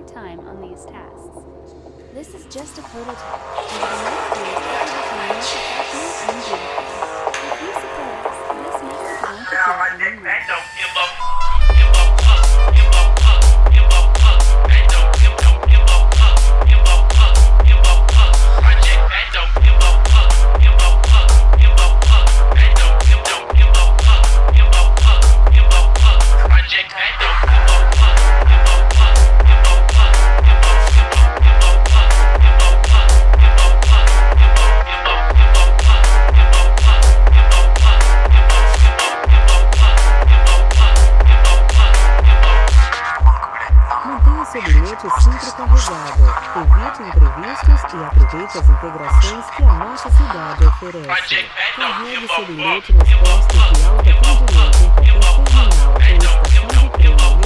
spending time on these tasks. This is just a prototype, and the next year is becoming more professional and beautiful. If you support us, this makes it going to feel even more. Seu bilhete sempre carregado. Evite imprevistos e aproveite as integrações que a nossa cidade oferece. Carregue seu bilhete nos postos de alto atendimento em qualquer terminal ou estação de trem.